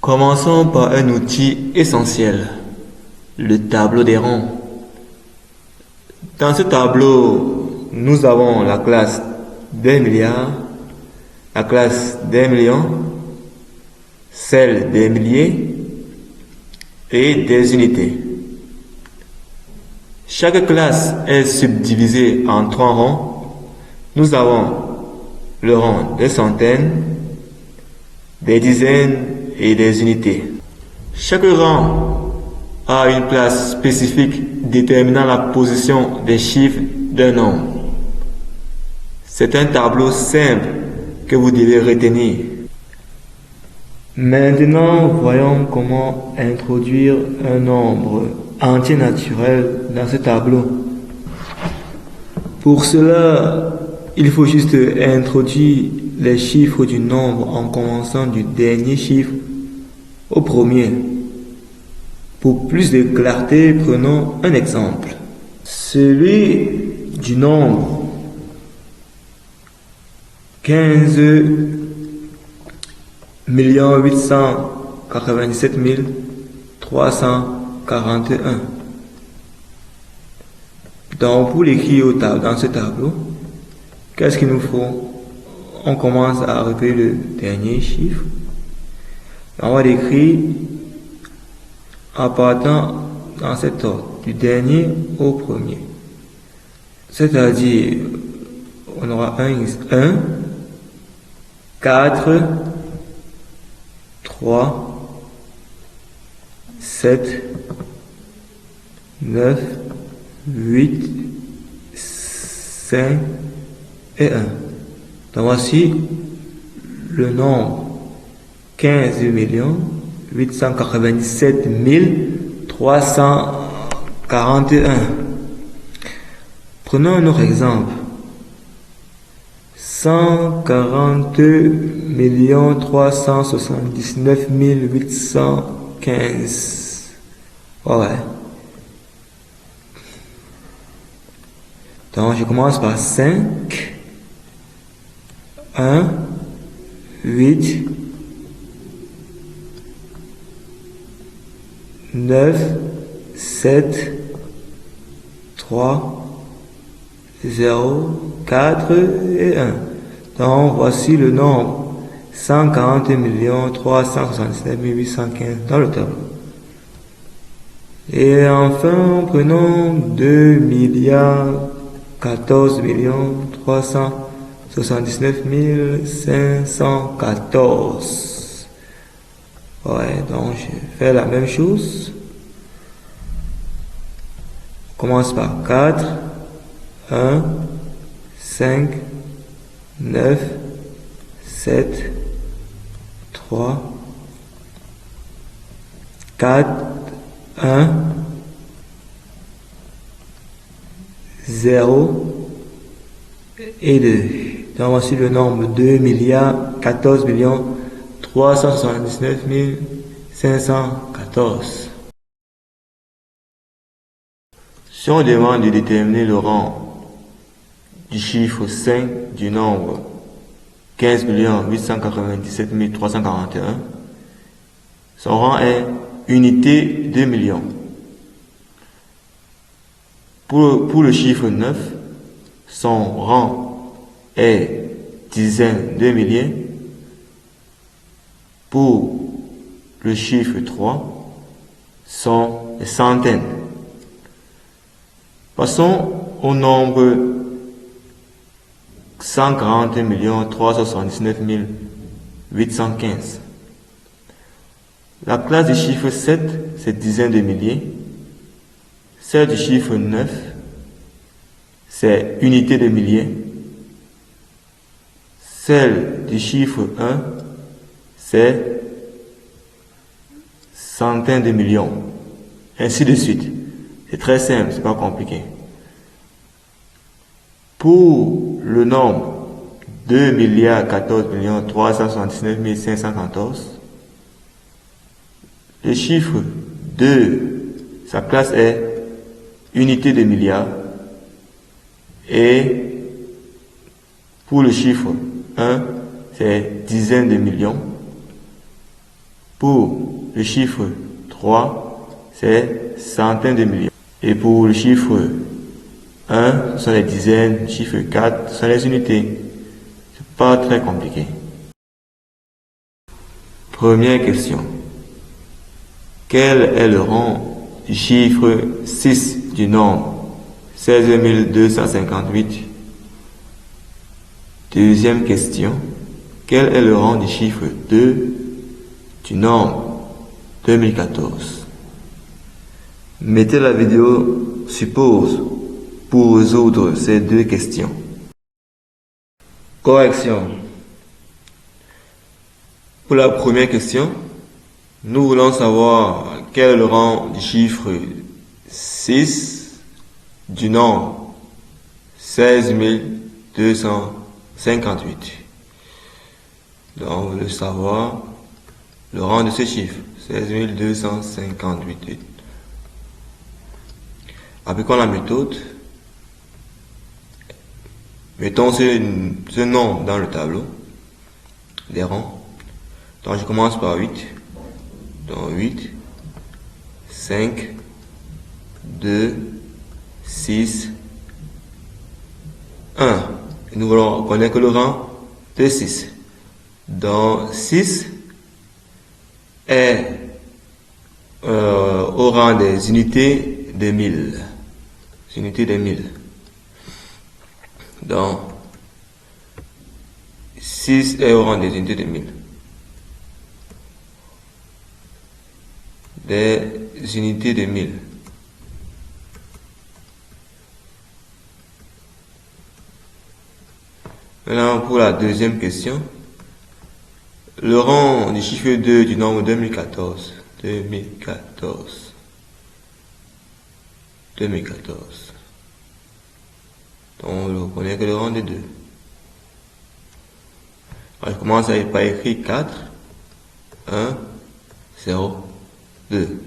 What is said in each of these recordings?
Commençons par un outil essentiel, le tableau des rangs. Dans ce tableau, nous avons la classe des milliards, la classe des millions, celle des milliers et des unités. Chaque classe est subdivisée en 3 rangs. Nous avons le rang des centaines, des dizaines et des unités. Chaque rang a une place spécifique déterminant la position des chiffres d'un nombre. C'est un tableau simple que vous devez retenir. Maintenant, voyons comment introduire un nombre entier naturel dans ce tableau. Pour cela, il faut juste introduire les chiffres du nombre en commençant du dernier chiffre au premier. Pour plus de clarté, prenons un exemple. Celui du nombre 15 897 341. Donc, pour l'écrire dans ce tableau, qu'est-ce qu'il nous faut? On commence à repérer le dernier chiffre. On va l'écrire en partant dans cet ordre, du dernier au premier. C'est-à-dire, on aura 1, 4, 3, 7, 9, 8, 5 et 1. Donc voici le nombre 15 897 341. Prenons un autre exemple. 142 379 815. Ouais. Donc je commence par 5, 1, 8, 9, 7, 3, 0, 4 et 1. Donc voici le nombre 140 379 815 dans le tableau. Et enfin, prenons 2 14 379 514. Ouais, donc je fais la même chose. On commence par 4, 1, 5, 9, 7, 3, 4, 1, 0 et 2. Donc voici le nombre 2 14 379 514. Si on demande de déterminer le rang du chiffre 5 du nombre 15 897 341, son rang est unité de million. Pour le chiffre 9, son rang est dizaine de milliers. Pour le chiffre 3, sont centaines. Passons au nombre 140 379 815. La classe du chiffre 7, c'est dizaines de milliers. Celle du chiffre 9, c'est unité de milliers. Celle du chiffre 1, c'est centaines de millions. Ainsi de suite. C'est très simple, c'est pas compliqué. Pour le nombre 2 14 379 514, le chiffre 2, sa classe est unité de milliard. Et pour le chiffre 1, c'est dizaines de millions. Pour le chiffre 3, c'est centaines de millions. Et pour le chiffre 1, ce sont les dizaines, le chiffre 4, ce sont les unités. C'est pas très compliqué. Première question. Quel est le rang du chiffre 6 du nombre 16258? Deuxième question. Quel est le rang du chiffre 2 du nombre 2014? Mettez la vidéo sur pause pour résoudre ces deux questions. Correction. Pour la première question, nous voulons savoir quel est le rang du chiffre 6 du nombre 16258. Donc, on veut savoir le rang de ce chiffre, 16258. Appliquons la méthode. Mettons ce nom dans le tableau des rangs. Donc, je commence par 8. Donc, 8, 5, 2, 6, 1. Et nous voulons connaître le rang de 6. Donc, 6 est au rang des unités de 1000. Unités de 1000. Donc, 6 est au rang des unités de 1000. Des unités de 1000. Maintenant, pour la deuxième question, le rang du chiffre 2 du nombre 2014. 2014. Donc, on ne connaît que le rang de 2. Alors, je commence par écrire 4, 1, 0, 2.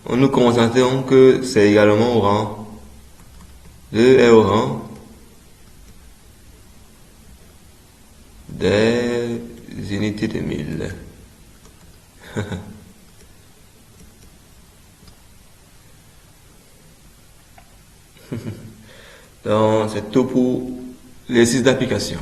On nous constatons que c'est également au rang 2 est au rang des unités de 1000. Donc, c'est tout pour l'exercice d'application.